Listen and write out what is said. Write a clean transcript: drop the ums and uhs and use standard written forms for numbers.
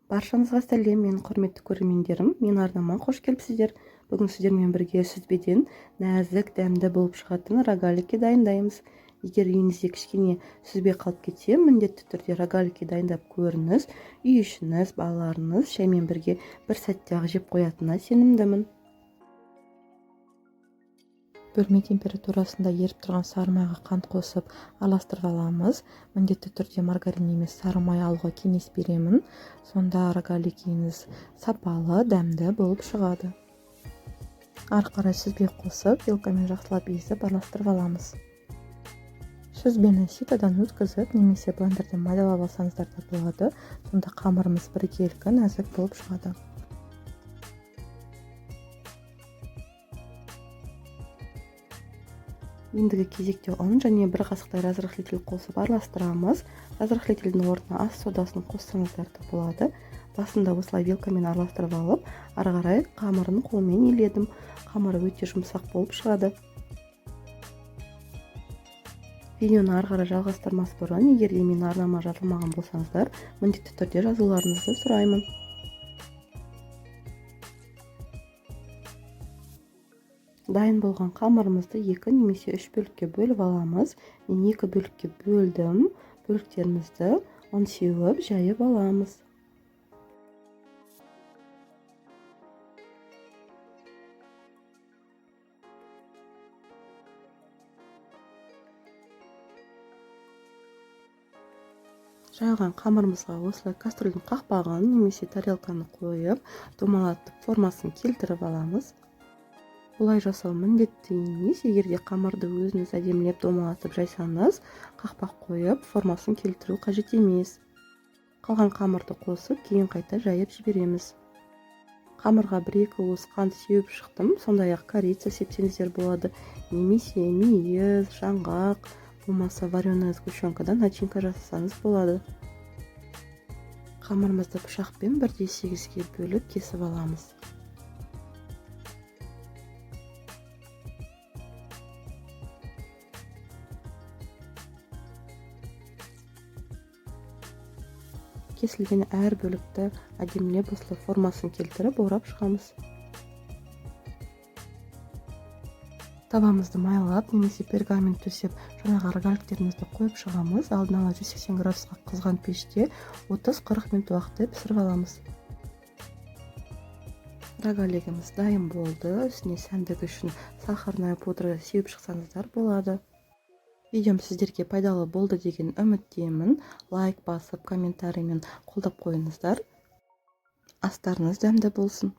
Баршаңызға сәлем, менің құрметті көрермендерім. Мен арнама қош келіпсіздер. Бүгін сіздермен бірге сүзбеден нәзік, дәмді болып шығатын рогалики дайындаймыз. Егер үйіңізде кішкене сүзбе қалып кетсе, міндетті түрде рогалики дайындап көріңіз. Үй ішіңіз, балаларыңыз шаймен бірге бір сәтте-ақ жеп қоятынына сенімдімін. Бөлме температурасында еріп тұрған сары майға қант қосып араластырып аламыз. Міндетті түрде маргарин емес сары май алуға кеңес беремін. Сонда рогаликіңіз сапалы, дәмді болып шығады. Ары қарай сүзбе қосып, вилкамен жақсылап езіп араластырып аламыз. Сүзбені ситодан өткізіп, немесе блендерден майдалап алсаңыздар да болады. Сонда қамырымыз біркелкі, нәзік болып шығады. Ендігі кезекте ұн және бір қасықтай разрыхлитель қосып араластырамыз. Разрыхлительдің орнына ас содасын қоссаңыздар да болады. Басында осылай вилкамен араластырып алып, ары қарай қамырын қолмен иледім. Қамыры өте жұмсақ болып шығады. Видеоны ары қарай жалғастырмас бұрын, егер де менің арнама жазылмаған болсаңыздар, міндетті түрде жазылуларыңызды сұраймын. Дайын болған қамырымызды 2 немесе 3 бөлікке бөліп аламыз. Мен 2 бөлікке бөлдім. Бөліктерімізді ұн сеуіп, жайып аламыз. Жайылған қамырымызға осылай кастрөлдің қақпағын немесе тарелканы қойып, домалатып формасын келтіріп аламыз. Бұлай жасау міндетті емес. Егер де қамырды өзіңіз әдемілеп домалатып жайсаңыз, қақпақ қойып, формасын келтіру қажет емес. Қалған қамырды қосып, кейін қайта жайып жібереміз. Қамырға 1-2 уыс қант сеуіп шықтым. Сондай-ақ корица сепсеңіздер болады, немесе мейіз, жаңғақ, болмаса вареная сгущенкадан начинка жасасаңыз болады. Қамырымызды пышақпен 1/8-ге бөліп кесіп аламыз. Кесілген әр бөлікті әдемілеп осылай формасын келтіріп орап шығамыз. Табамызды майлап немесе пергамент төсеп, жаңағы рогаликтерімізді қойып шығамыз. Алдын ала 180 градусқа қызған пеште 30-40 минут уақытты пісіріп аламыз. Рогалигіміз дайын болды. Үстіне сәндігі үшін сахарная пудра сеуіп шықсаңыздар болады. Видеом сіздерге пайдалы болды деген үміттемін. Лайк басып, комментариймен қолдап қойыңыздар. Астарыңыз дәмді болсын.